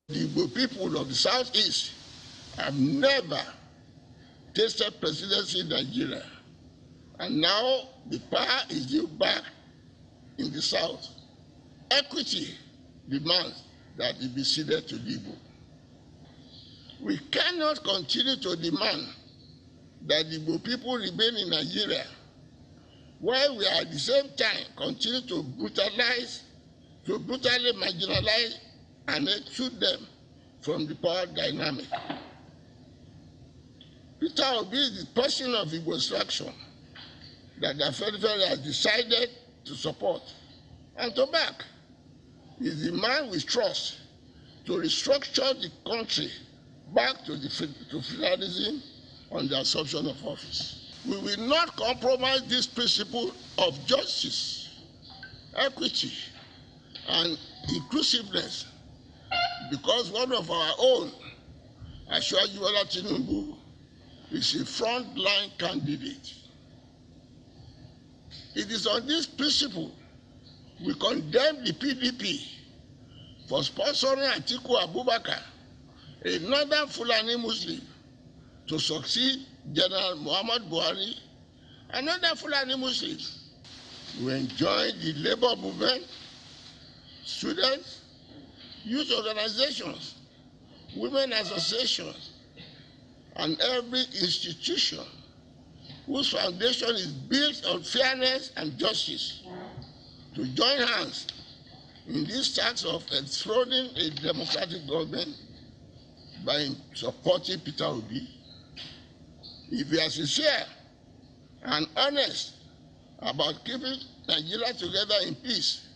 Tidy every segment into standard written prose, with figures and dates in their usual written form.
The Igbo people of the Southeast have never tasted presidency in Nigeria, and now the power is due back in the South. Equity demands that it be ceded to the Igbo. We cannot continue to demand that the Igbo people remain in Nigeria while we at the same time continue to brutally marginalize and exclude them from the power dynamic. Peter Obi is the person of Igbo extraction that the Afenifere has decided to support and to back. He is the man we trust to restructure the country back to federalism on the assumption of office. We will not compromise this principle of justice, equity, and inclusiveness because one of our own, Ashwaju Tinubu, is a front-line candidate. It is on this principle we condemn the PDP for sponsoring Atiku Abubakar, a northern Fulani Muslim, to succeed General Muhammad Buhari, another Fulani Muslim. We enjoy the labor movement, students, youth organizations, women associations, and every institution whose foundation is built on fairness and justice to join hands in this task of enthroning a democratic government by supporting Peter Obi. If we are sincere and honest about keeping Nigeria together in peace,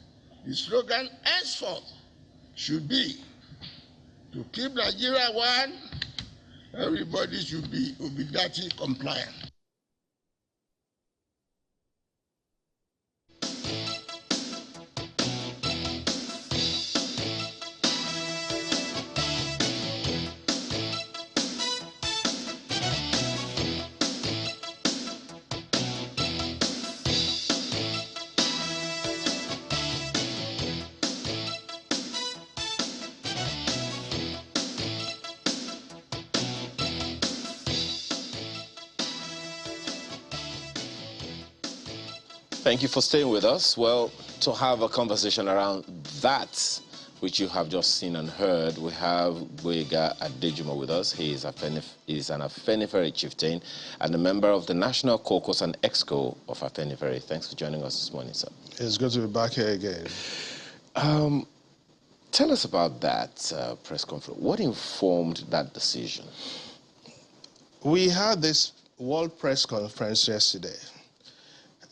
the slogan henceforth should be to keep Nigeria one, everybody should be obligatory compliant. Thank you for staying with us. Well, to have a conversation around that, which you have just seen and heard, we have Boyega Adejuma with us. He is an Afenifere chieftain and a member of the National Caucus and Exco of Afenifere. Thanks for joining us this morning, sir. It's good to be back here again. Tell us about that press conference. What informed that decision? We had this World Press Conference yesterday.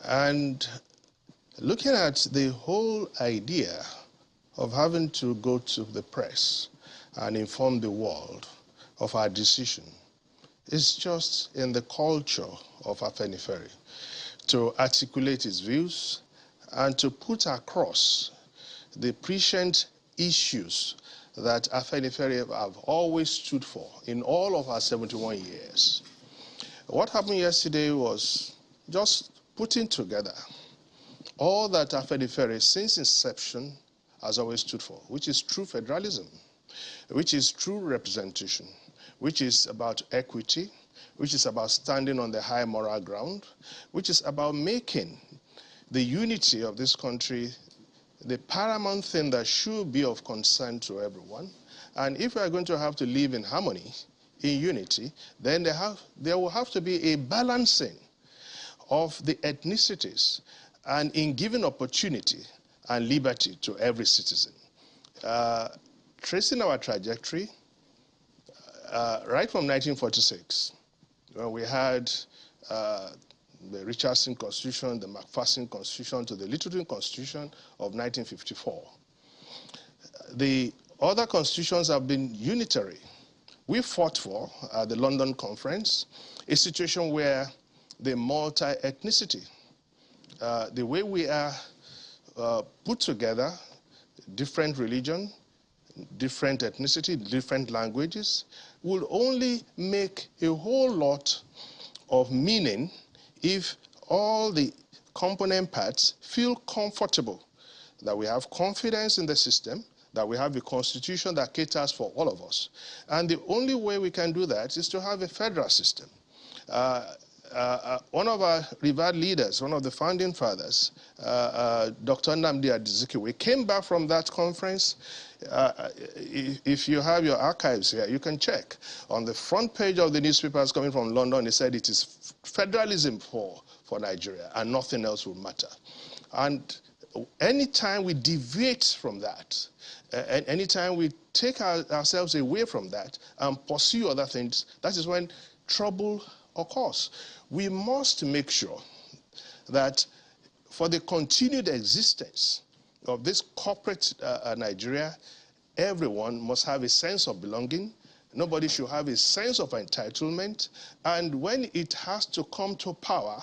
And looking at the whole idea of having to go to the press and inform the world of our decision, it's just in the culture of Afenifere to articulate its views and to put across the prescient issues that Afenifere have always stood for in all of our 71 years. What happened yesterday was just putting together all that Afenifere since inception has always stood for, which is true federalism, which is true representation, which is about equity, which is about standing on the high moral ground, which is about making the unity of this country the paramount thing that should be of concern to everyone. And if we are going to have to live in harmony, in unity, then there will have to be a balancing of the ethnicities and in giving opportunity and liberty to every citizen. Tracing our trajectory, right from 1946, when we had the Richardson Constitution, the Macpherson Constitution, to the Littleton Constitution of 1954. The other constitutions have been unitary. We fought for, at the London Conference, a situation where the multi-ethnicity, the way we are put together, different religion, different ethnicity, different languages, will only make a whole lot of meaning if all the component parts feel comfortable, that we have confidence in the system, that we have a constitution that caters for all of us. And the only way we can do that is to have a federal system. One of our revered leaders, one of the founding fathers, Dr. Nnamdi Azikiwe, came back from that conference. If you have your archives here, you can check. On the front page of the newspapers coming from London, he said it is federalism for Nigeria and nothing else will matter. And anytime we deviate from that, and anytime we take ourselves away from that and pursue other things, that is when trouble occurs. We must make sure that for the continued existence of this corporate Nigeria, everyone must have a sense of belonging. Nobody should have a sense of entitlement. And when it has to come to power,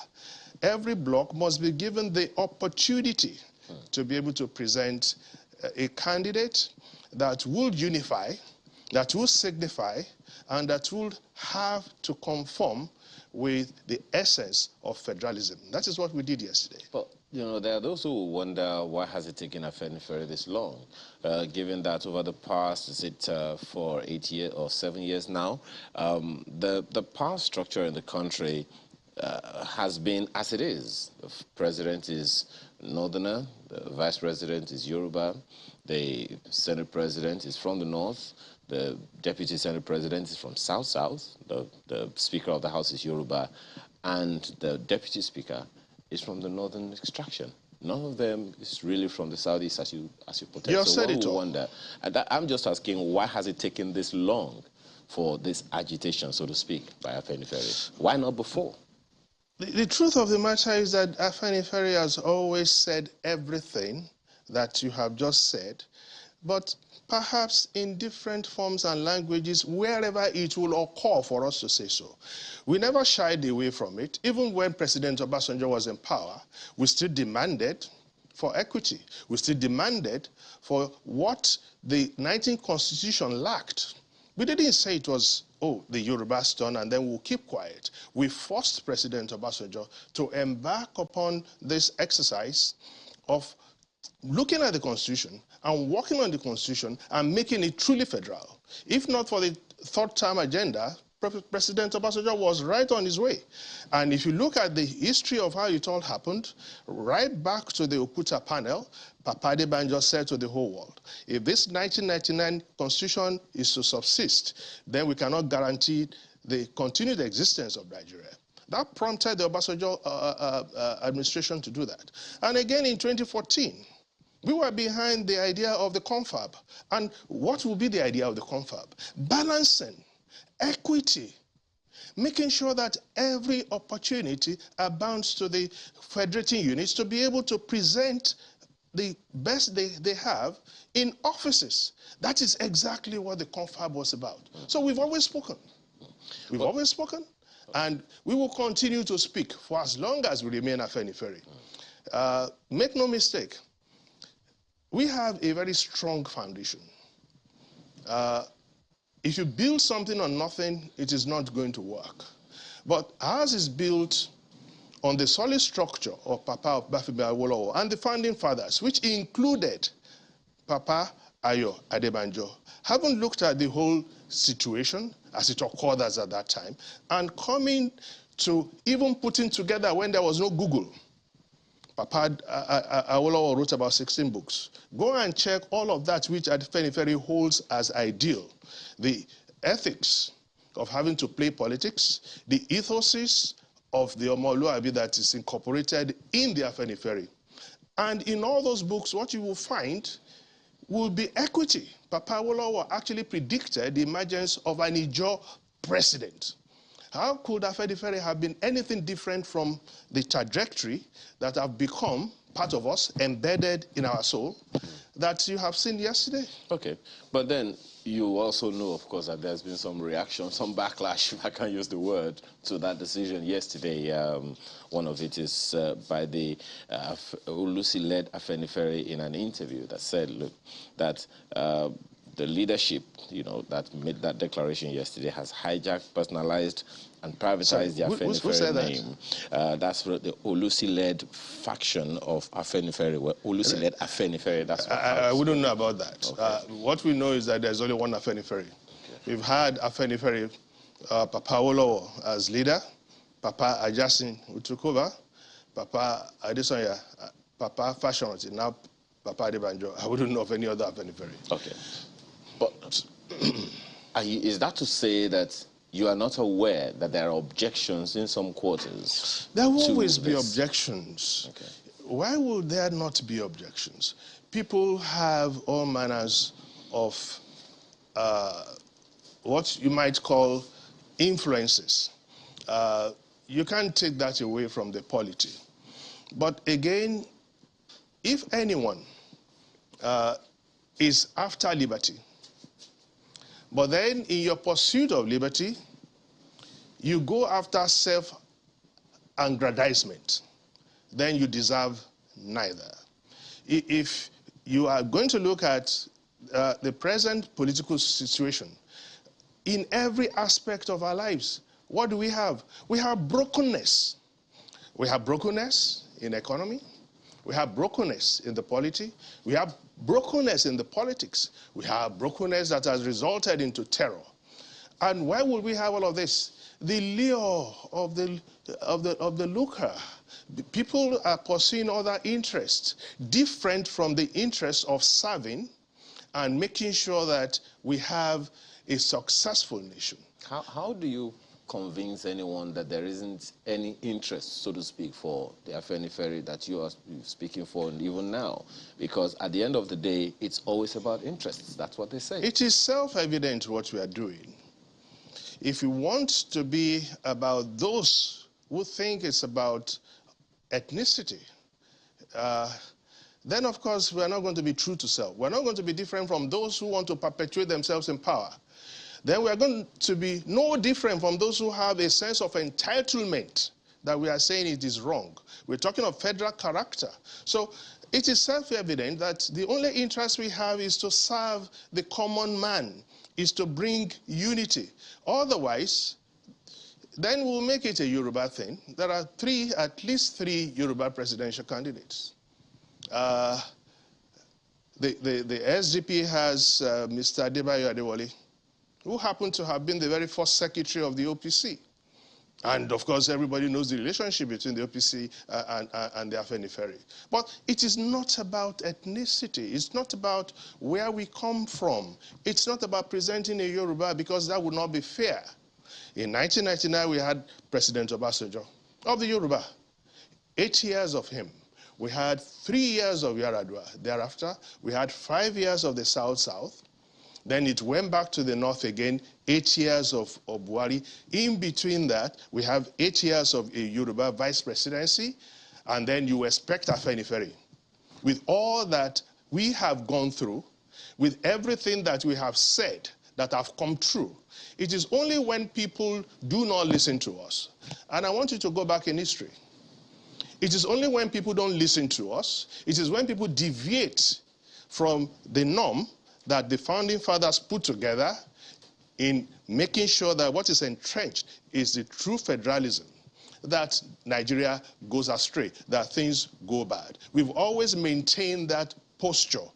every bloc must be given the opportunity to be able to present a candidate that will unify, that will signify, and that will have to conform with the essence of federalism. That is what we did yesterday. But, you know, there are those who wonder why has it taken Afeni Ferry this long, given that over the past, is it for 8 years or 7 years now, the power structure in the country has been as it is. The president is northerner, the vice president is Yoruba, the Senate president is from the north, the deputy Senate president is from South-South, the Speaker of the House is Yoruba, and the deputy speaker is from the northern extraction. None of them is really from the southeast, as you put it. You so said it all. Wonder, I'm just asking, why has it taken this long for this agitation, so to speak, by Afeni Ferry? Why not before? The truth of the matter is that Afeni Ferry has always said everything that you have just said, but perhaps in different forms and languages, wherever it will occur for us to say so. We never shied away from it. Even when President Obasanjo was in power, we still demanded for equity. We still demanded for what the 19th Constitution lacked. We didn't say it was, oh, the Yoruba's turn and then we'll keep quiet. We forced President Obasanjo to embark upon this exercise of looking at the Constitution and working on the Constitution and making it truly federal. If not for the third-term agenda, President Obasanjo was right on his way. And if you look at the history of how it all happened, right back to the Okuta panel, Papa Adebanjo said to the whole world, if this 1999 Constitution is to subsist, then we cannot guarantee the continued existence of Nigeria. That prompted the Obasanjo administration to do that. And again in 2014, we were behind the idea of the confab. And what will be the idea of the confab? Balancing, equity, making sure that every opportunity abounds to the federating units to be able to present the best they have in offices. That is exactly what the confab was about. So we've always spoken. We've always spoken. And we will continue to speak for as long as we remain Afeni Ferry. Make no mistake, we have a very strong foundation. If you build something on nothing, it is not going to work. But ours is built on the solid structure of Papa Obafemi Awolowo and the founding fathers, which included Papa Ayo Adebanjo, having looked at the whole situation as it occurred as at that time, and coming to even putting together when there was no Google. Papa Awolowo wrote about 16 books. Go and check all of that which Afeni Ferry holds as ideal. The ethics of having to play politics, the ethoses of the Omoluabi that is incorporated in the Afeni Ferry. And in all those books, what you will find will be equity. Papa Awolowo actually predicted the emergence of an Ijaw president. How could Afeni Ferry have been anything different from the trajectory that have become part of us, embedded in our soul, that you have seen yesterday? Okay, but then you also know, of course, that there's been some reaction, some backlash, if I can use the word, to that decision yesterday. One of it is by the Ulusi-led Afeni Ferry in an interview that said, look, that the leadership, you know, that made that declaration yesterday has hijacked, personalized, and privatized the Afenifere name. That? That's the Olusi-led faction of Afenifere. Well, Olusi-led Afenifere, that's what I wouldn't know about that. Okay. What we know is that there's only one Afenifere. Okay. We've had Afenifere, Papa Olowo as leader, Papa Ajasin who took over, Papa Adesanya, Papa Fashionati, now Papa Adebanjo. I wouldn't know of any other Afenifere. Okay. But is that to say that you are not aware that there are objections in some quarters? There will always be objections. Okay. Why would there not be objections? People have all manners of what you might call influences. You can't take that away from the polity. But again, if anyone is after liberty, but then in your pursuit of liberty, you go after self-aggrandizement, then you deserve neither. If you are going to look at the present political situation, in every aspect of our lives, what do we have? We have brokenness. We have brokenness in economy. We have brokenness in the polity. We have brokenness in the politics. We have brokenness that has resulted into terror. And why would we have all of this? The lure of the looker. People are pursuing other interests, different from the interests of serving and making sure that we have a successful nation. How do you convince anyone that there isn't any interest, so to speak, for the Afenifere that you are speaking for even now? Because at the end of the day, it's always about interests. That's what they say. It is self-evident what we are doing. If we want to be about those who think it's about ethnicity, then of course we're not going to be true to self. We're not going to be different from those who want to perpetuate themselves in power. Then we are going to be no different from those who have a sense of entitlement that we are saying it is wrong. We're talking of federal character. So it is self-evident that the only interest we have is to serve the common man, is to bring unity. Otherwise, then we'll make it a Yoruba thing. There are at least three Yoruba presidential candidates. The SDP has Mr. Adebayo Adewale, who happened to have been the very first secretary of the OPC. And of course, everybody knows the relationship between the OPC and the Afenifere. But it is not about ethnicity. It's not about where we come from. It's not about presenting a Yoruba, because that would not be fair. In 1999, we had President Obasanjo of the Yoruba. 8 years of him. We had 3 years of Yaradua. Thereafter, we had 5 years of the South-South. Then it went back to the north again, 8 years of Buhari. In between that, we have 8 years of a Yoruba vice presidency, and then you expect Afenifere. With all that we have gone through, with everything that we have said that have come true, it is only when people do not listen to us. And I want you to go back in history. It is only when people don't listen to us, it is when people deviate from the norm that the founding fathers put together in making sure that what is entrenched is the true federalism, that Nigeria goes astray, that things go bad. We've always maintained that posture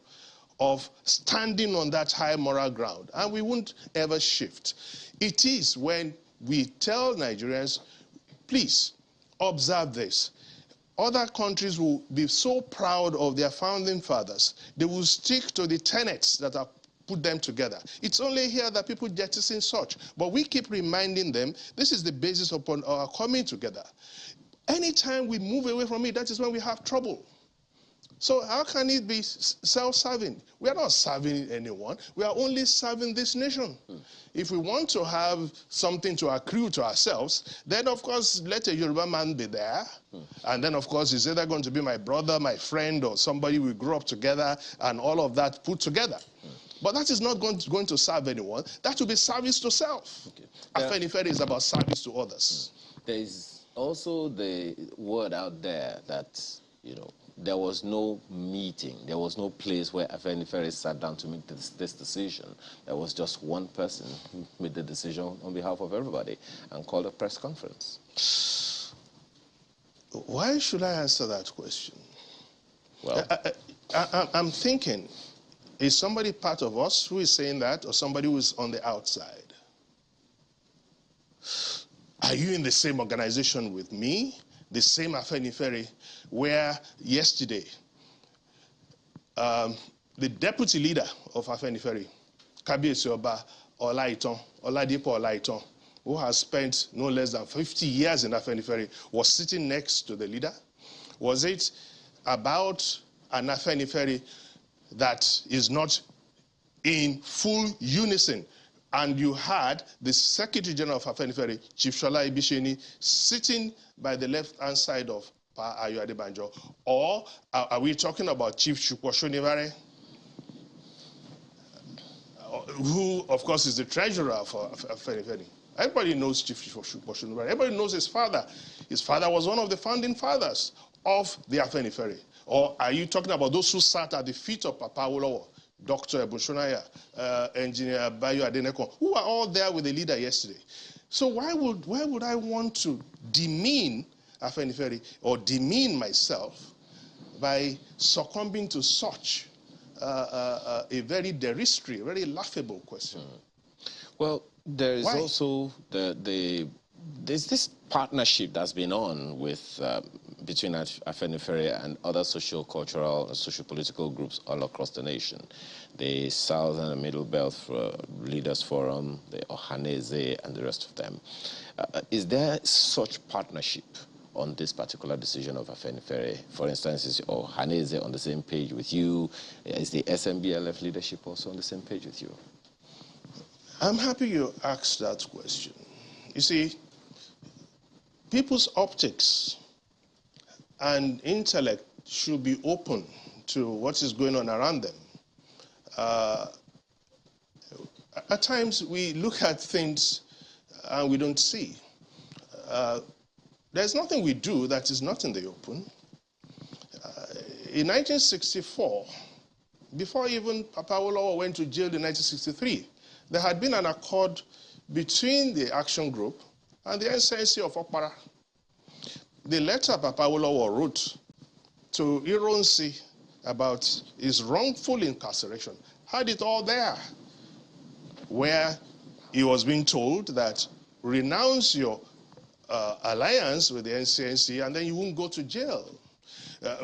of standing on that high moral ground, and we won't ever shift. It is when we tell Nigerians, please observe this. Other countries will be so proud of their founding fathers. They will stick to the tenets that have put them together. It's only here that people jettison such. But we keep reminding them, this is the basis upon our coming together. Anytime we move away from it, that is when we have trouble. So how can it be self-serving? We are not serving anyone. We are only serving this nation. If we want to have something to accrue to ourselves, then of course let a Yoruba man be there. And then of course he's either going to be my brother, my friend, or somebody we grew up together, and all of that put together. But that is not going to serve anyone. That will be service to self. Okay. Afenifere is about service to others. There is also the word out there that, there was no meeting, there was no place where Afenifere sat down to make this decision. There was just one person who made the decision on behalf of everybody and called a press conference. Why should I answer that question? Well, I'm thinking, is somebody part of us who is saying that, or somebody who is on the outside? Are you in the same organization with me? The same Afenifere, where yesterday, the deputy leader of Afenifere, Kabiyesi Oba Olaitan, Oladipo Olaitan, who has spent no less than 50 years in Afenifere, was sitting next to the leader? Was it about an Afenifere that is not in full unison? And you had the Secretary General of Afenifere, Chief Shola Ibisheni, sitting by the left-hand side of Pa Ayo Adebanjo. Or are we talking about Chief Shukwoshonivare, who, of course, is the treasurer for Afenifere? Everybody knows Chief Shukwoshonivare. Everybody knows his father. His father was one of the founding fathers of the Afenifere. Or are you talking about those who sat at the feet of Papa Awolowo, Dr. Ebushonaya, Engineer Bayo Adeneko, who were all there with the leader yesterday? So why would I want to demean Afenifere or demean myself by succumbing to such a very derisory, very laughable question? Well, there is also there's this partnership that's been on with between Afenifere and other socio-cultural and socio-political groups all across the nation. The South and the Middle Belt Leaders Forum, the Ohaneze, and the rest of them. Is there such partnership on this particular decision of Afenifere? For instance, is Ohaneze on the same page with you? Is the SMBLF leadership also on the same page with you? I'm happy you asked that question. You see, people's optics and intellect should be open to what is going on around them. At times, we look at things and we don't see. There's nothing we do that is not in the open. In 1964, before even Papa Awolowo went to jail in 1963, there had been an accord between the Action Group and the NCNC of Okpara. The letter Papa Awolowo wrote to Ironsi about his wrongful incarceration had it all there, where he was being told that renounce your alliance with the NCNC and then you won't go to jail.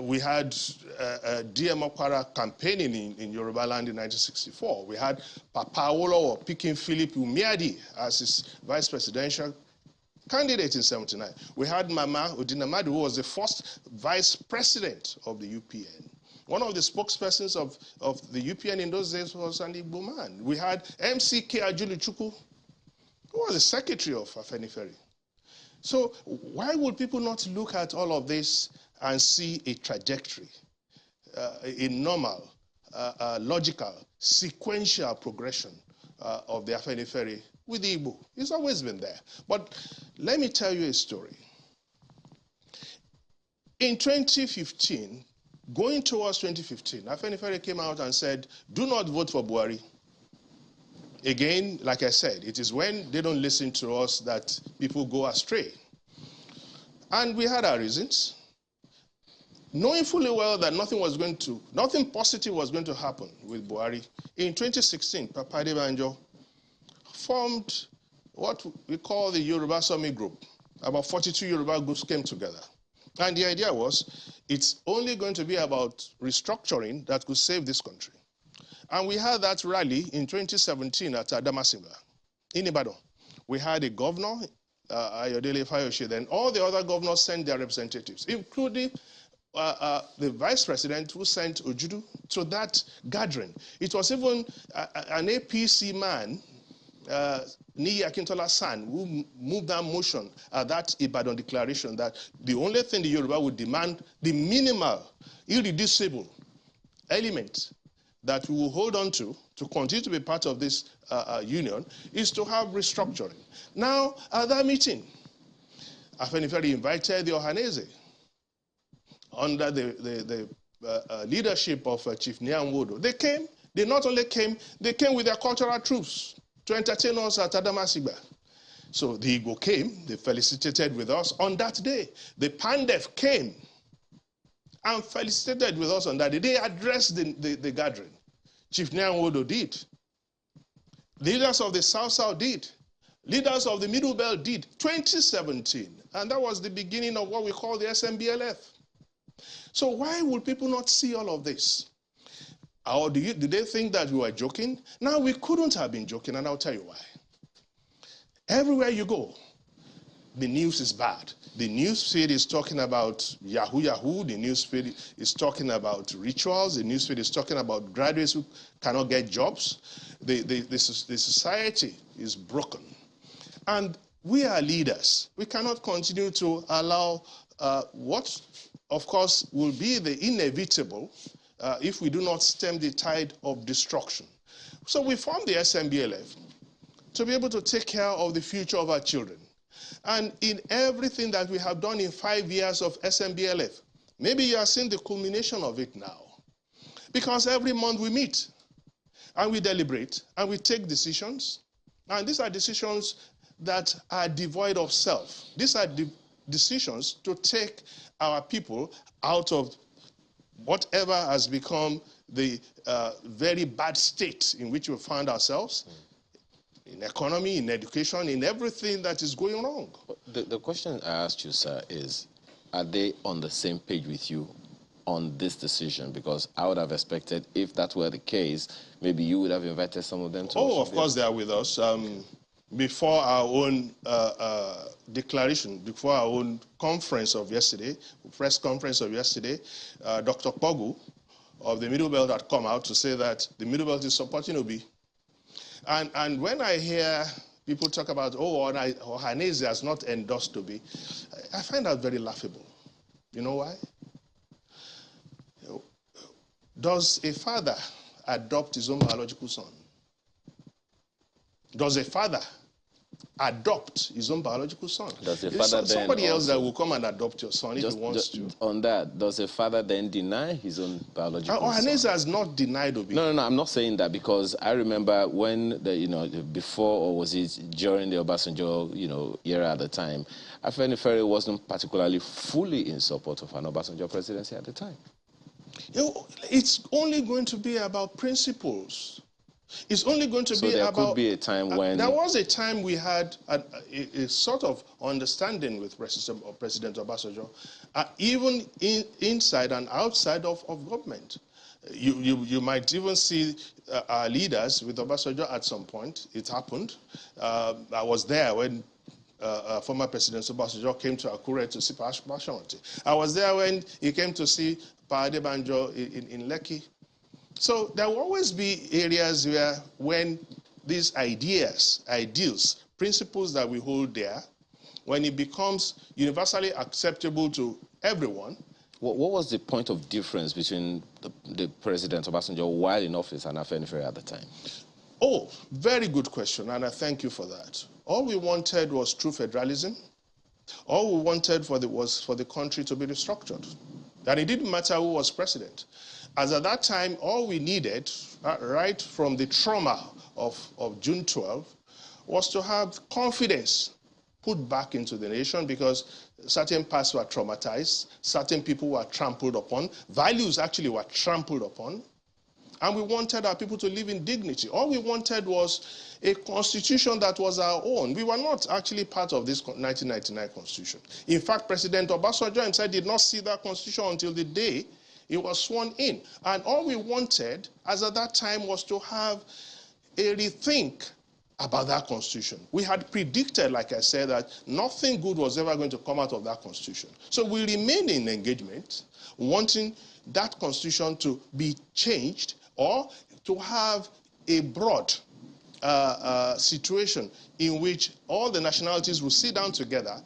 We had DM Okpara campaigning in Yoruba land in 1964. We had Papa Awolowo picking Philip Umiadi as his vice presidential candidate in 1979. We had Mama Udinamadu, who was the first vice president of the UPN. One of the spokespersons of the UPN in those days was an Igbo man. We had MCK Ajuluchukwu, who was the secretary of Afenifere. So why would people not look at all of this and see a trajectory, a normal, logical, sequential progression of the Afenifere with the Igbo? It's always been there. But let me tell you a story. In 2015, going towards 2015, Afenifere came out and said, do not vote for Buhari. Again, like I said, it is when they don't listen to us that people go astray. And we had our reasons, knowing fully well that nothing positive was going to happen with Buhari. In 2016, Papa Adebanjo formed what we call the Yoruba Summit Group. About 42 Yoruba groups came together. And the idea was, it's only going to be about restructuring that could save this country. And we had that rally in 2017 at Adamasinga, in Ibadan. We had a governor, Ayodele Fayoshe, then all the other governors sent their representatives, including the vice president who sent Ojudu to that gathering. It was even an APC man, Niyi Akintola San, who moved that motion at that Ibadan declaration that the only thing the Yoruba would demand, the minimal, irreducible element that we will hold on to continue to be part of this union, is to have restructuring. Now, at that meeting, Afenifere invited the Ohaneze. under the leadership of Chief Nyanwodo. They not only came, they came with their cultural troops to entertain us at Adamasingba. So the Igbo came, they felicitated with us on that day. The Pandef came and felicitated with us on that day. They addressed the gathering. Chief Nyanwodo did. Leaders of the South did. Leaders of the Middle Belt did. 2017. And that was the beginning of what we call the SMBLF. So why would people not see all of this? Or did they think that we were joking? Now, we couldn't have been joking, and I'll tell you why. Everywhere you go, the news is bad. The news feed is talking about Yahoo Yahoo. The news feed is talking about rituals. The news feed is talking about graduates who cannot get jobs. The society is broken. And we are leaders. We cannot continue to allow what, of course, will be the inevitable if we do not stem the tide of destruction. So we formed the SMBLF to be able to take care of the future of our children. And in everything that we have done in 5 years of SMBLF, maybe you are seeing the culmination of it now. Because every month we meet and we deliberate and we take decisions. And these are decisions that are devoid of self. These are decisions to take our people out of whatever has become the very bad state in which we found ourselves, in economy, in education, in everything that is going wrong. The question I asked you, sir, is, are they on the same page with you on this decision? Because I would have expected, if that were the case, maybe you would have invited some of them to... Oh, of course they are with us. Before our own declaration, before our own conference of yesterday, press conference of yesterday, Dr. Pogu of the Middle Belt had come out to say that the Middle Belt is supporting Obi. And when I hear people talk about, oh, Ohaneze has not endorsed Obi, I find that very laughable. You know why? Does a father adopt his own biological son? Does a father adopt his own biological son? Does a father then somebody else that will come and adopt your son if he wants to? On that, does a father then deny his own biological son? Ohaneze has not denied Obi. No, I'm not saying that, because I remember when before, or was it during the Obasanjo, era at the time, Afeni Ferry wasn't particularly fully in support of an Obasanjo presidency at the time. It's only going to be about principles. It's only going to be about... So there could be a time when... There was a time we had a sort of understanding with President Obasanjo, even inside and outside of government. You might even see our leaders with Obasanjo at some point. It happened. I was there when former President Obasanjo came to Akure to see Passionate. I was there when he came to see Pa Adebanjo in Lekki. So there will always be areas where, when these ideals, principles that we hold there, when it becomes universally acceptable to everyone. What was the point of difference between the President Obasanjo while in office and Afenifere at the time? Oh, very good question, and I thank you for that. All we wanted was true federalism. All we wanted was for the country to be restructured. And it didn't matter who was president. As at that time, all we needed, right from the trauma of June 12, was to have confidence put back into the nation, because certain parts were traumatized, certain people were trampled upon, values actually were trampled upon, and we wanted our people to live in dignity. All we wanted was a constitution that was our own. We were not actually part of this 1999 constitution. In fact, President Obasanjo himself did not see that constitution until the day he was sworn in. And all we wanted, as at that time, was to have a rethink about that constitution. We had predicted, like I said, that nothing good was ever going to come out of that constitution. So we remained in engagement, wanting that constitution to be changed, or to have a broad situation in which all the nationalities will sit down together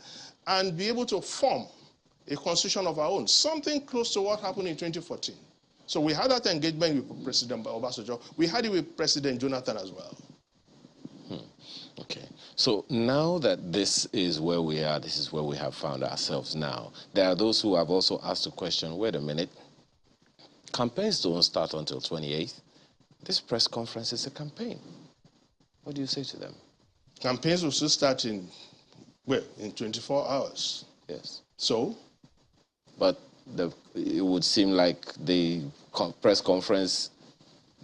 and be able to form a constitution of our own, something close to what happened in 2014. So we had that engagement with President Obasanjo. We had it with President Jonathan as well. Okay. So now that this is where we are, this is where we have found ourselves now, there are those who have also asked the question, wait a minute, campaigns don't start until 28th. This press conference is a campaign. What do you say to them? Campaigns will still start in 24 hours. Yes. So? But it would seem like the press conference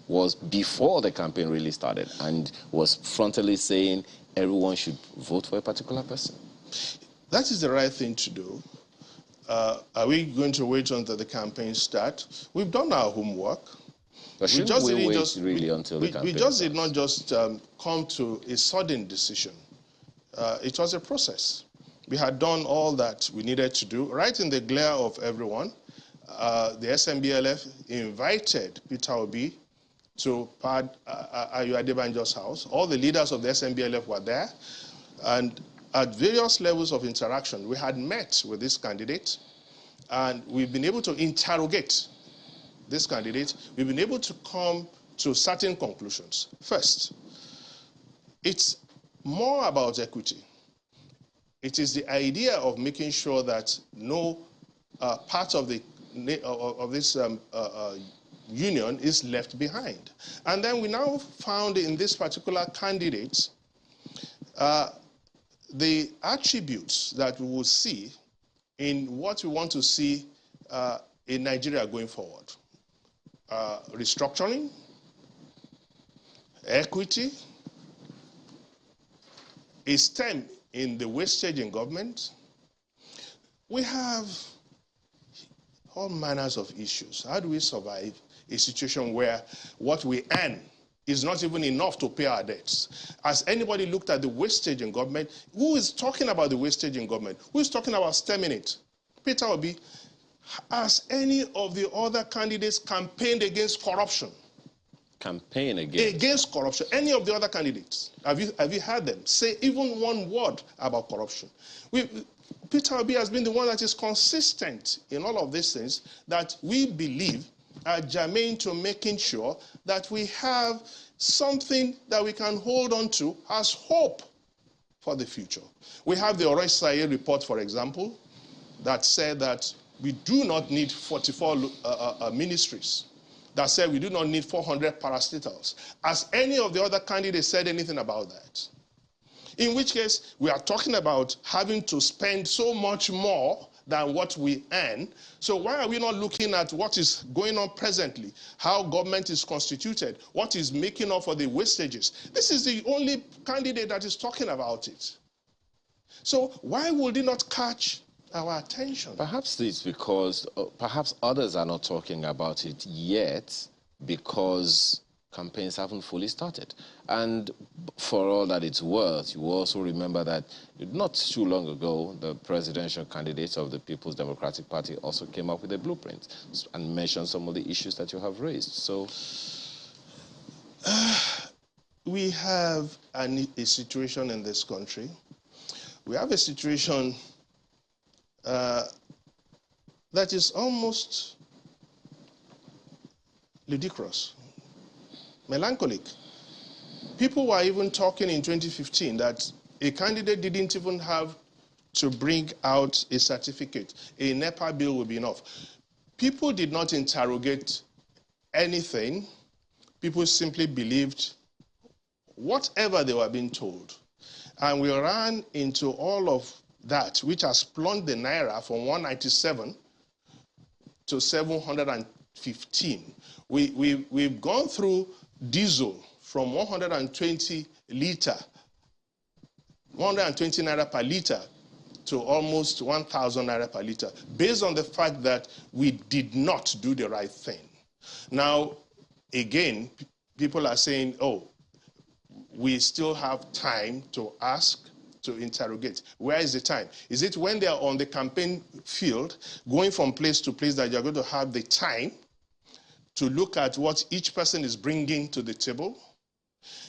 was before the campaign really started and was frontally saying everyone should vote for a particular person. That is the right thing to do. Are we going to wait until the campaign starts? We've done our homework. But shouldn't we wait really until the campaign We just starts? did not just come to a sudden decision. It was a process. We had done all that we needed to do, right in the glare of everyone. The SMBLF invited Peter Obi to Ayo Adebanjo's house. All the leaders of the SMBLF were there. And at various levels of interaction, we had met with this candidate, and we've been able to interrogate this candidate. We've been able to come to certain conclusions. First, it's more about equity. It is the idea of making sure that no part of this union is left behind. And then we now found in this particular candidate the attributes that we will see in what we want to see in Nigeria going forward. Restructuring, equity, a stem in the wastage in government. We have all manners of issues. How do we survive a situation where what we earn is not even enough to pay our debts? Has anybody looked at the wastage in government? Who is talking about the wastage in government? Who is talking about stemming it? Peter Obi. Has any of the other candidates campaigned against corruption? Campaign against corruption. Any of the other candidates? Have you heard them say even one word about corruption? Peter Obi has been the one that is consistent in all of these things that we believe are germane to making sure that we have something that we can hold on to as hope for the future. We have the Oresai report, for example, that said that we do not need 44 ministries, that said we do not need 400 parastatals. Has any of the other candidates said anything about that? In which case, we are talking about having to spend so much more than what we earn. So why are we not looking at what is going on presently, how government is constituted, what is making up for the wastages? This is the only candidate that is talking about it. So why would it not catch our attention? Perhaps it's because perhaps others are not talking about it yet because campaigns haven't fully started. And for all that it's worth, you also remember that not too long ago, the presidential candidates of the People's Democratic Party also came up with a blueprint and mentioned some of the issues that you have raised. So we have a situation in this country. We have a situation that is almost ludicrous, melancholic. People were even talking in 2015 that a candidate didn't even have to bring out a certificate. A NEPA bill would be enough. People did not interrogate anything. People simply believed whatever they were being told. And we ran into all of that, which has plunged the Naira from 197 to 715. We've gone through diesel from 120 Naira per liter to almost 1,000 Naira per liter, based on the fact that we did not do the right thing. Now, again, people are saying, oh, we still have time to ask, to interrogate. Where is the time? Is it when they are on the campaign field, going from place to place, that you're going to have the time to look at what each person is bringing to the table?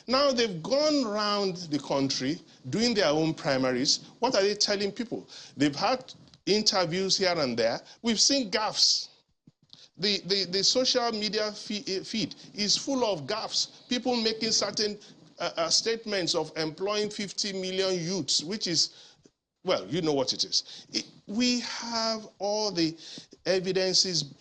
Now they've gone around the country doing their own primaries. What are they telling people? They've had interviews here and there. We've seen gaffes. The social media feed is full of gaffes. People making certain statements of employing 50 million youths, which is, well, you know what it is. We have all the evidences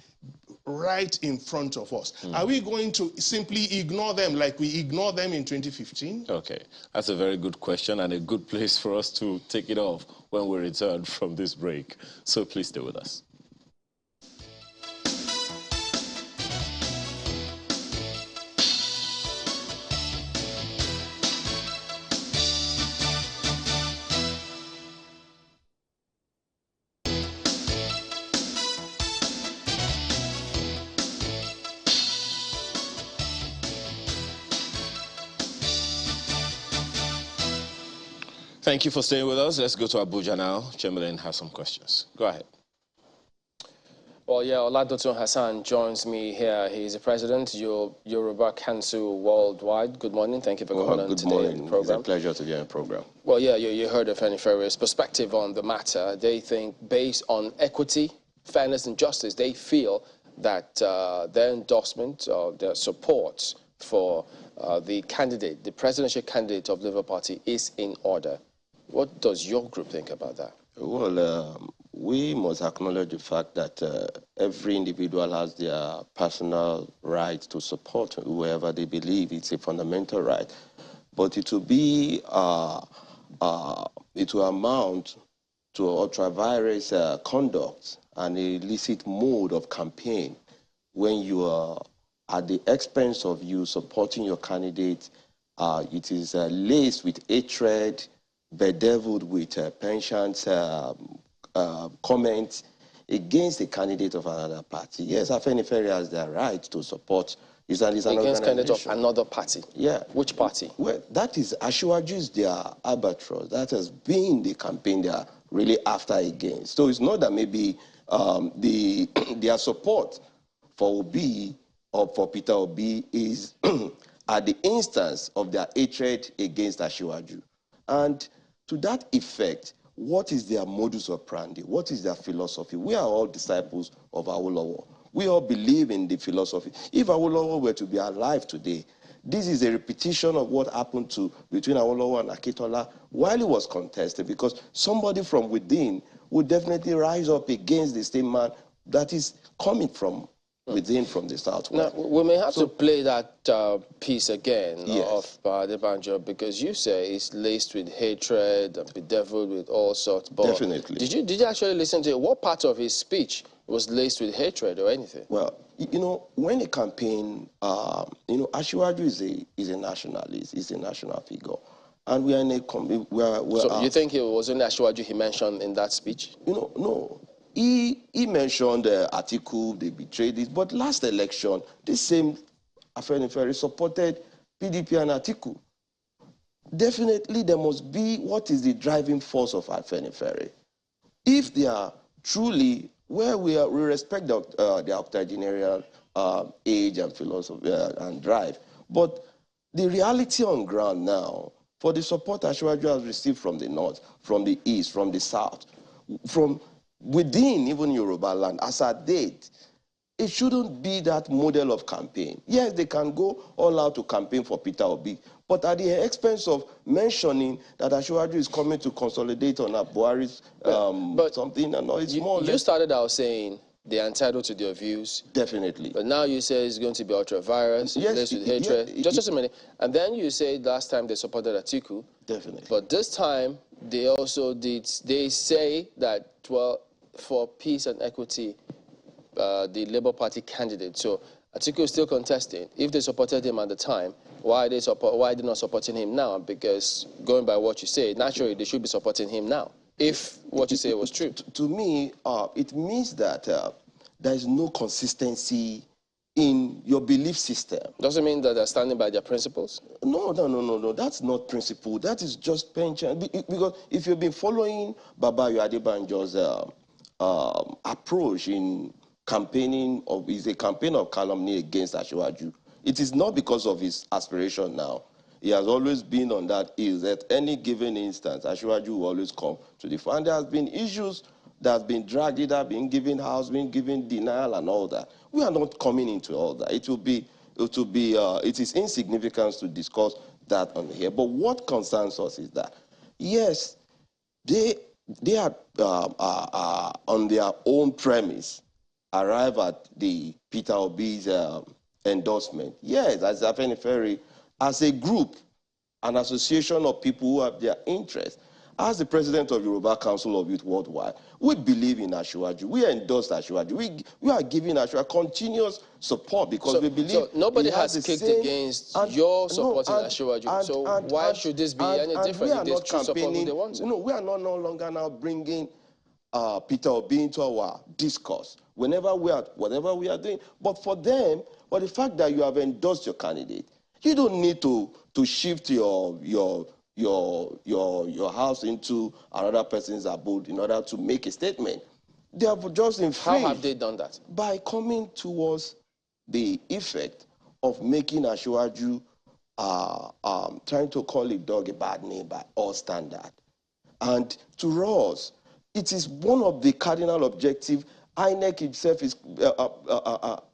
right in front of us. Are we going to simply ignore them like we ignored them in 2015? Okay, that's a very good question and a good place for us to take it off when we return from this break. So please stay with us. Thank you for staying with us. Let's go to Abuja now. Chamberlain has some questions. Go ahead. Well, yeah, Oladotun Hassan joins me here. He's the president of Yoruba Council Worldwide. Good morning. Thank you for coming on today's program. It's a pleasure to be on the program. Well, yeah, you heard Afeni Ferry's perspective on the matter. They think based on equity, fairness, and justice, they feel that their endorsement or their support for the candidate, the presidential candidate of Labour Party, is in order. What does your group think about that? Well, we must acknowledge the fact that every individual has their personal right to support whoever they believe. It's a fundamental right. But it will be, it will amount to ultra-virus conduct and illicit mode of campaign when you are at the expense of you supporting your candidate. It is laced with hatred, bedeviled with penchant comments against the candidate of another party. Yes, Afenifere has the right to support. It's an against candidate of another party? Yeah. Which party? Well, that is Asiwaju's their albatross. That has been the campaign they are really after against. So it's not that maybe their support for Obi or for Peter Obi is at the instance of their hatred against Asiwaju. And to that effect, what is their modus operandi? What is their philosophy? We are all disciples of Awolowo. We all believe in the philosophy. If Awolowo were to be alive today, this is a repetition of what happened between Awolowo and Akintola while he was contested, because somebody from within would definitely rise up against the same man that is coming from within, from the southwest. Now, we may have to play that piece again Yes. of the banjo, because you say it's laced with hatred and bedeviled with all sorts. But Definitely. Did you actually listen to it? What part of his speech was laced with hatred or anything? Well, you know, when a campaign, you know, Asiwaju is a nationalist, is a national figure. And we are in a... So you think it was only Asiwaju he mentioned in that speech? You know, no. He mentioned the article, they betrayed it, but last election, this same Afenifere supported PDP and Atiku. Definitely there must be what is the driving force of Afenifere. If they are truly, where we respect the octogenarian age and philosophy and drive, but the reality on ground now, for the support Asiwaju has received from the north, from the east, from the south, from within even Yoruba land, as at date, it shouldn't be that model of campaign. Yes, they can go all out to campaign for Peter Obi, but at the expense of mentioning that Asiwaju is coming to consolidate on Buhari's something, and all, it's more or less... You started out saying they are entitled to their views. Definitely. But now you say it's going to be ultra-virus, yes, laced with hatred. Just a minute. And then you say last time they supported Atiku. Definitely. But this time, they also did, they say that, well, for peace and equity, the Labour Party candidate. So Atiku is still contesting. If they supported him at the time, why are they not supporting him now? Because going by what you say, naturally they should be supporting him now, if what you say was true. To me, it means that there is no consistency in your belief system. Doesn't mean that they're standing by their principles? No. That's not principle. That is just pension. Because if you've been following Baba Adebanjo's approach in campaigning, is a campaign of calumny against Asiwaju. It is not because of his aspiration now. He has always been on that hill. At any given instance, Asiwaju will always come to the front. There has been issues that have been dragged, either being given house, being given denial and all that. We are not coming into all that. It is insignificant to discuss that on here. But what concerns us is that, yes, they are on their own premise arrive at the Peter Obi's endorsement. Yes, as Afeni Ferry, as a group, an association of people who have their interests. As the president of Yoruba Council of Youth Worldwide, we believe in Asiwaju. We endorse Asiwaju. We are giving Asiwaju continuous support because we believe. So nobody has kicked against your supporting Asiwaju. So why should this be any different if they choose support who they want to? No, we are no longer now bringing Peter Obi into our discourse whenever whatever we are doing. But for them, or the fact that you have endorsed your candidate, you don't need to shift your house into another person's abode in order to make a statement. They have just infringed. How have they done that? By coming towards the effect of making Asiwaju trying to call a dog a bad name by all standard. And to us, it is one of the cardinal objectives. INEC itself is,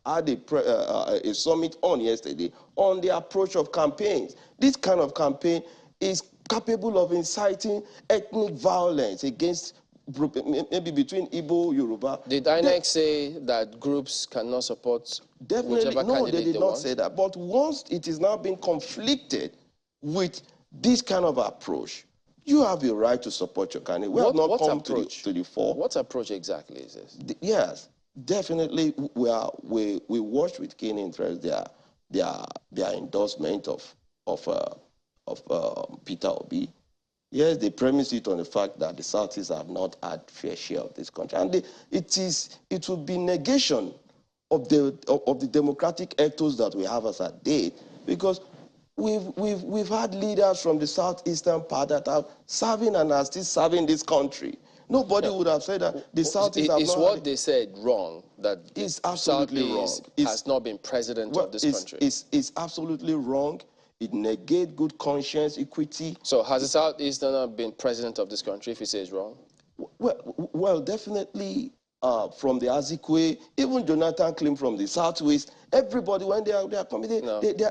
had a summit on yesterday on the approach of campaigns. This kind of campaign is capable of inciting ethnic violence against, maybe between Igbo, Yoruba. Did INEC say that groups cannot support whichever no, candidate they did they not want? say that. But once it is now being conflicted with this kind of approach, you have a right to support your candidate. We have not come to the fore. What approach exactly is this? Yes, definitely. We watch with keen interest their endorsement of Peter Obi. Yes, they premise it on the fact that the Southeast have not had fair share of this country, and it would be negation of the democratic ethos that we have as a date, because we've had leaders from the southeastern part that are serving and are still serving this country. Nobody would have said that the Southeast have not. Is what they said wrong? That it's absolutely wrong. Has not been president of this country. It's absolutely wrong. It negates good conscience, equity. So has the Southeasterner been president of this country if he says wrong? Well, definitely from the Azikwe, even Jonathan claimed from the Southwest. Everybody, when they are coming,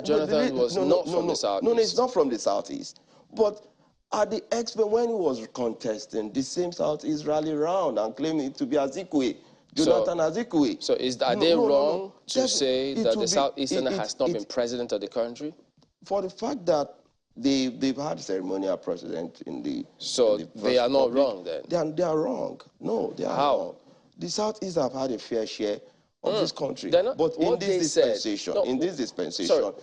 Jonathan was not from the Southeast. No, it's not from the Southeast. But at the expo, when he was contesting, the same Southeast rallied around and claimed it to be Azikwe. Jonathan Azikwe. So are they wrong to say that the Southeasterner has not been president of the country? For the fact that they've had ceremonial president in the... So they are not wrong then? They are wrong. No, they are wrong. The Southeast have had a fair share of this country. But in this dispensation,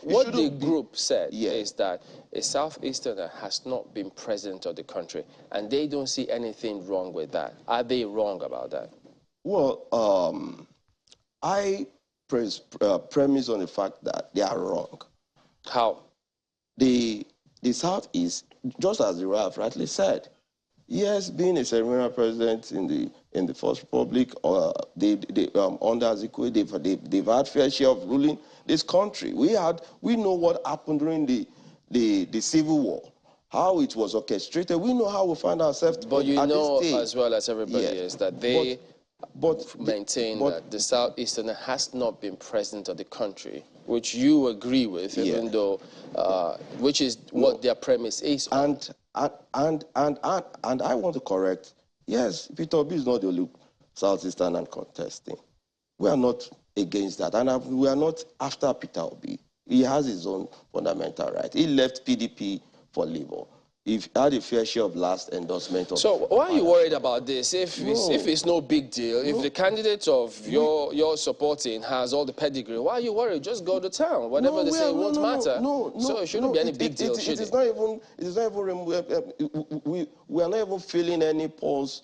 what the group said is that a Southeasterner has not been president of the country, and they don't see anything wrong with that. Are they wrong about that? Well, I premise on the fact that they are wrong. How? The Southeast, just as the Ralph rightly said, yes, being a ceremonial president in the First Republic, under Azikwe, they've had fair share of ruling this country. We know what happened during the Civil War, how it was orchestrated. We know how we find ourselves. But you know as well as everybody is that they maintain that the Southeasterner has not been president of the country, which you agree with, even though, which is what their premise is. And I want to correct. Yes, Peter Obi is not the only Southeastern contesting. We are not against that, and we are not after Peter Obi. He has his own fundamental right. He left PDP for Labour. He had a fair share of last endorsement. So why are you worried about this? If it's no big deal, if the candidate of you're supporting has all the pedigree, why are you worried? Just go to town. Whatever they say won't matter. So it shouldn't be any big deal, should it? We are not even feeling any pulse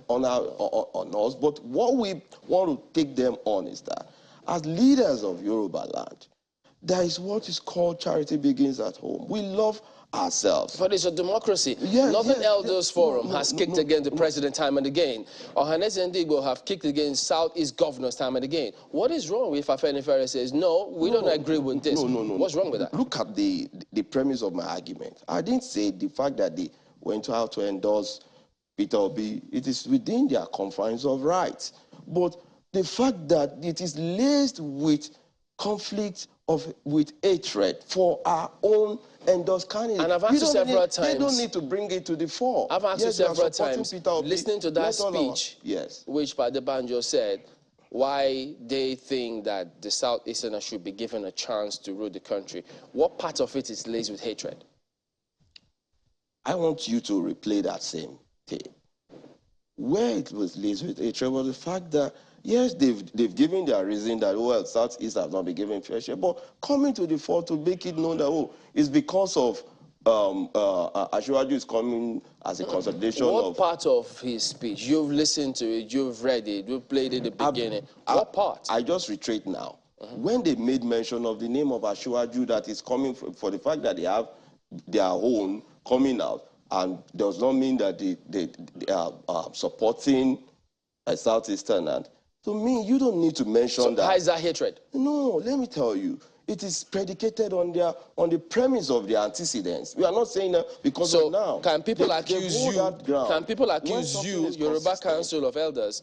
on us. But what we want to take them on is that as leaders of Yoruba land, there is what is called charity begins at home. We love ourselves. But it's a democracy. Northern Elders Forum has kicked against the president time and again. Ohanes and Igbo have kicked against Southeast governors time and again. What is wrong if Afeni Ferry says, no, we don't agree with this? No. What's wrong with that? Look at the premise of my argument. I didn't say the fact that they went out to endorse Peter Obi. It is within their confines of rights. But the fact that it is laced with conflict with hatred for our own endorsed candidate. And I've asked you several times. They don't need to bring it to the fore. I've asked you several times, listening to that speech, yes, which Padebanjo said, why they think that the Southeasterners should be given a chance to rule the country. What part of it is laced with hatred? I want you to replay that same tape. Where it was laced with hatred was the fact that, yes, they've given their reason that, oh, well, Southeast has not been given fair share, but coming to the fore to make it known that, oh, it's because of Asiwaju is coming as a consolidation of... What part of his speech? You've listened to it, you've read it, you've played it at the beginning. What part? I just reiterate now. When they made mention of the name of Asiwaju that is coming for the fact that they have their own coming out, and does not mean that they are supporting a Southeastern. And to me, you don't need to mention that. How is that hatred? No, let me tell you. It is predicated on the premise of their antecedents. We are not saying that because of now. Can people accuse you? Can people accuse you, Yoruba Council of Elders,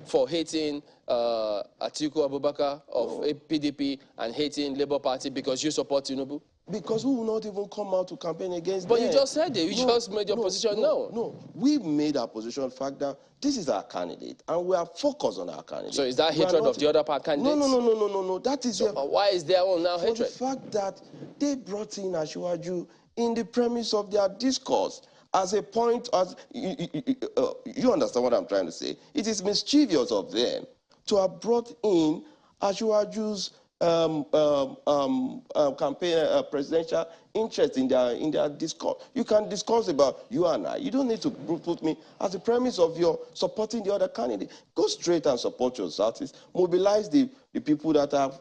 for hating Atiku Abubakar of PDP and hating Labour Party because you support Tinubu? Because we will not even come out to campaign against them. But you just said it. You just made your position known. No, we made our position the fact that this is our candidate, and we are focused on our candidate. So is that hatred of the other candidates? No. That is... So why is there all now hatred? For the fact that they brought in Asiwaju in the premise of their discourse as a point, as you understand what I'm trying to say. It is mischievous of them to have brought in Asiwaju's campaign presidential interest in their discourse. You can discuss about you and I. You don't need to put me as a premise of your supporting the other candidate. Go straight and support your Southeast. Mobilize the people that are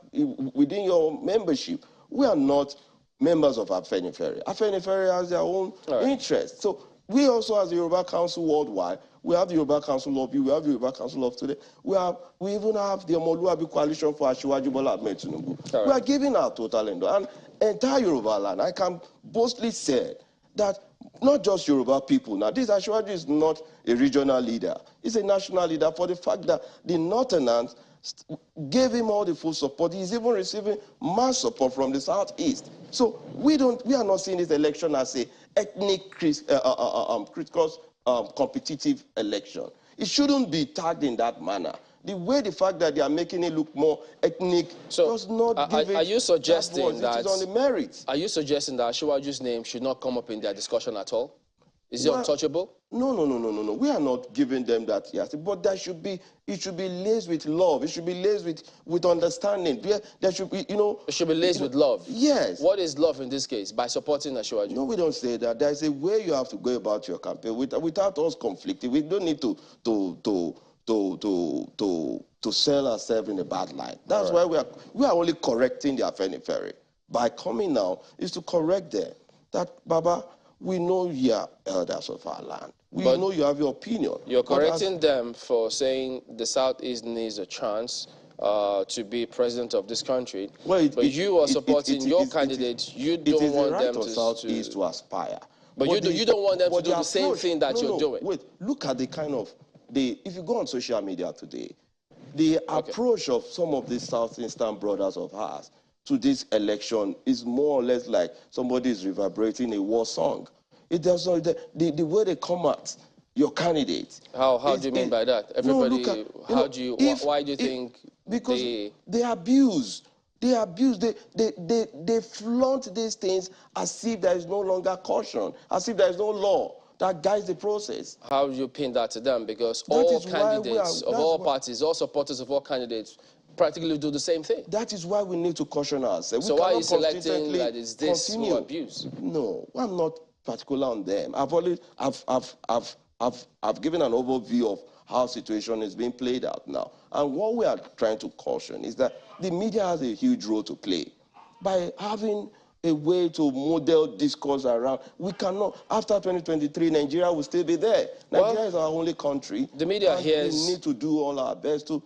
within your membership. We are not members of Afeni Ferry. Afeni Ferry has their own interests. So we also, as the Yoruba Council worldwide, we have the Yoruba Council of You, we have the Yoruba Council of Today. We even have the Omoluabi Coalition for Asiwaju Bola Ahmed Tinubu. We are giving our total and entire Yoruba land. I can boastfully say that not just Yoruba people. Now, this Asiwaju is not a regional leader. He's a national leader for the fact that the Northerners gave him all the full support. He's even receiving mass support from the Southeast. So we are not seeing this election as a ethnic critical competitive election. It shouldn't be tagged in that manner. The fact that they are making it look more ethnic does not give it. Are you suggesting that it is on the merits? Are you suggesting that Asiwaju's name should not come up in their discussion at all? Is it untouchable? No. We are not giving them that, yes. But it should be laced with love. It should be laced with understanding. There should be, It should be laced with love. Yes. What is love in this case? By supporting Asiwaju? No, we don't say that. There's a way you have to go about your campaign without us conflicting. We don't need to sell ourselves in a bad light. That's why we are only correcting the Afeni Ferry. By coming now is to correct them. That, Baba, we know you are elders of our land. We know you have your opinion. You're correcting them for saying the Southeast needs a chance to be president of this country. But you are supporting your candidate. You don't want them to... Southeast to aspire. But you don't want them to do the same thing that you're doing. Wait, look at the kind of... if you go on social media today, the approach of some of these Southeastern brothers of ours to this election is more or less like somebody is reverberating a war song. It does not, the way they come at your candidate. How do you mean by that? Everybody, why do you think? Because they abuse. They flaunt these things as if there is no longer caution, as if there is no law that guides the process. How do you pin that to them? Because all candidates of all parties, all supporters of all candidates, practically do the same thing. That is why we need to caution ourselves. So why are you selecting that it's this who abuse? No, I'm not particular on them. I've given an overview of how situation is being played out now. And what we are trying to caution is that the media has a huge role to play by having a way to model discourse around. We cannot, after 2023, Nigeria will still be there. Nigeria is our only country. The media hears... We need to do all our best to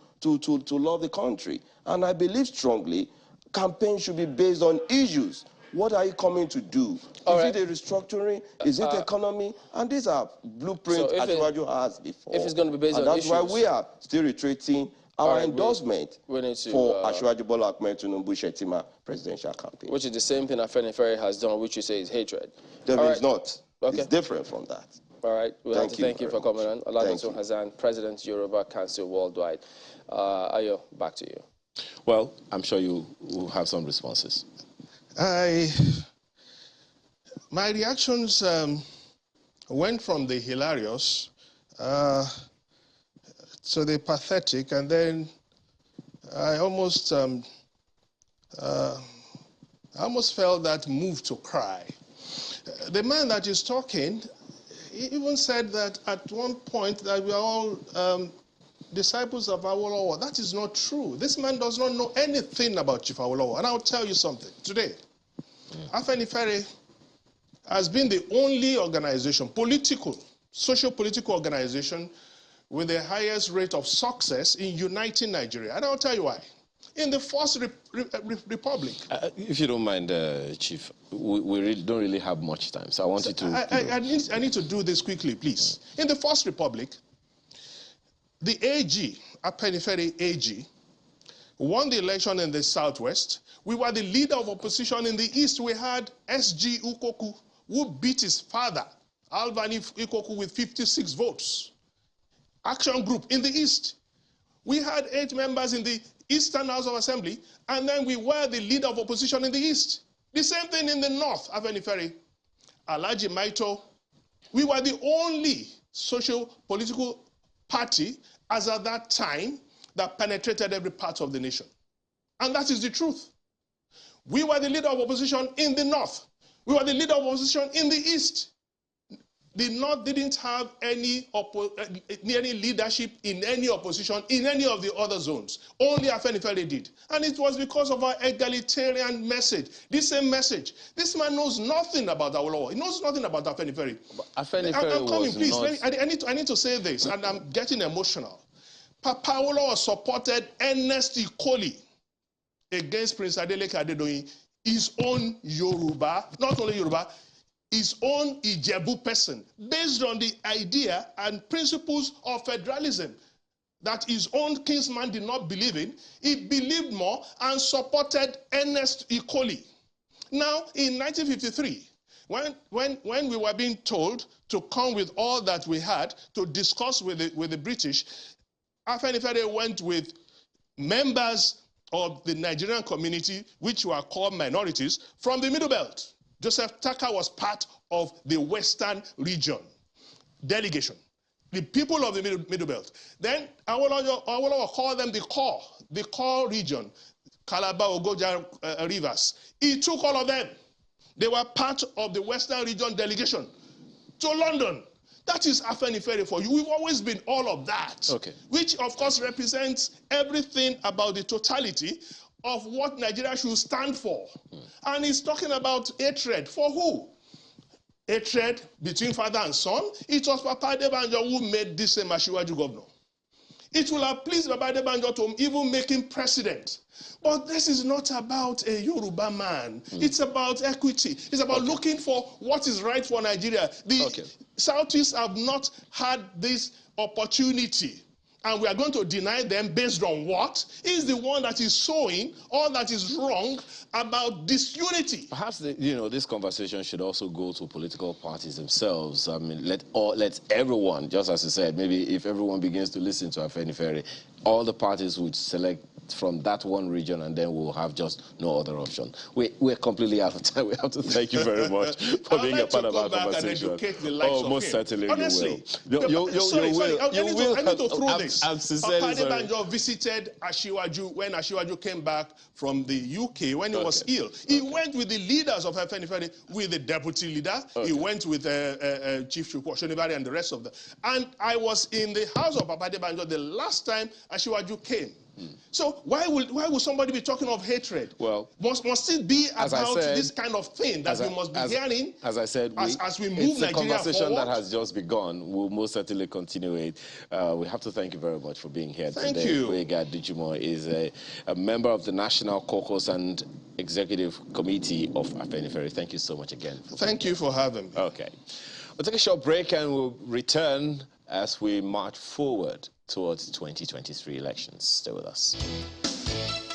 love the country. And I believe strongly campaigns should be based on issues. What are you coming to do? Is it a restructuring? Is it economy? And these are blueprints Asiwaju has before. If it's going to be based on issues... And that's why we are still retreating our right, endorsement we need to, for Asiwaju Bola Ahmed Tinubu Shettima presidential campaign. Which is the same thing Afenifere has done, which you say is hatred. It's not. Okay. It's different from that. All right, we have to thank you for coming on. Olatunji you. Hassan, President, Yoruba Council Worldwide. Ayo, back to you. Well, I'm sure you will have some responses. My reactions went from the hilarious to the pathetic, and then I almost felt that move to cry. The man that is talking, he even said that at one point that we are all disciples of Awolowo. That is not true. This man does not know anything about Chief Awolowo. And I'll tell you something today. Afeni Ferry has been the only organization, socio-political organization with the highest rate of success in uniting Nigeria. And I'll tell you why. In the First Republic. If you don't mind, Chief, we don't really have much time, so I want you to... I need to do this quickly, please. In the First Republic, the AG, Afeni Ferry AG, won the election in the Southwest. We were the leader of opposition in the East. We had SG Ukoku, who beat his father, Albani Ikoku, with 56 votes. Action Group in the East. We had 8 members in the Eastern House of Assembly, and then we were the leader of opposition in the East. The same thing in the North, Afeni Ferry. Alhaji Maito. We were the only social-political party as at that time that penetrated every part of the nation. And that is the truth. We were the leader of opposition in the North. We were the leader of opposition in the East. The North didn't have any leadership in any opposition in any of the other zones. Only Afenifere did. And it was because of our egalitarian message. This same message. This man knows nothing about Awolowo. He knows nothing about Afenifere. Afenifere I'm coming, please. not... I need to say this, and I'm getting emotional. Papa Awolowo supported Ernest Ikoli against Prince Adeleke Adedoyin, his own Yoruba, not only Yoruba, his own Ijebu person, based on the idea and principles of federalism that his own kinsman did not believe in. He believed more and supported Ernest Ikoli. Now, in 1953, when we were being told to come with all that we had to discuss with the British, Afenifere went with members of the Nigerian community, which were called minorities, from the Middle Belt. Joseph Taka was part of the Western region delegation, the people of the Middle Belt. Then Awolowo called them the core region, Calabar, Ogoja, Rivers. He took all of them. They were part of the Western region delegation to London. That is Afenifere for you. We've always been all of that, which of course represents everything about the totality of what Nigeria should stand for. And he's talking about hatred. For who? Hatred between father and son. It was Papa Adebanjo who made this same Asiwaju governor. It will have pleased Papa Adebanjo to even make him president. But this is not about a Yoruba man. It's about equity. It's about looking for what is right for Nigeria. The Southeast have not had this opportunity. And we are going to deny them based on what? He's the one that is sowing all that is wrong about disunity. Perhaps this conversation should also go to political parties themselves. I mean, let everyone, just as you said, maybe if everyone begins to listen to Afenifere, all the parties would select from that one region, and then we'll have just no other option. We're completely out of time. We have to thank you very much for being a part of our conversation. Most certainly. Honestly, you will. I need to throw this. I'm sincerely sorry. Papa Adebanjo visited Asiwaju when Asiwaju came back from the UK when he was ill. He went with the leaders of Afenifere, with the deputy leader. He went with Chief Shonibari and the rest of them. And I was in the house of Papa Adebanjo the last time Asiwaju came. So why would somebody be talking of hatred? Well, must it be about this kind of thing that we must be hearing? As I said, as we move Nigeria forward? It's a conversation that has just begun. We'll most certainly continue it. We have to thank you very much for being here today. Thank you. Boyega Adejumo is a member of the National Caucus and Executive Committee of Afenifere. Thank you so much again. Thank you for having me. Okay. We'll take a short break and we'll return as we march forward towards 2023 elections. Stay with us.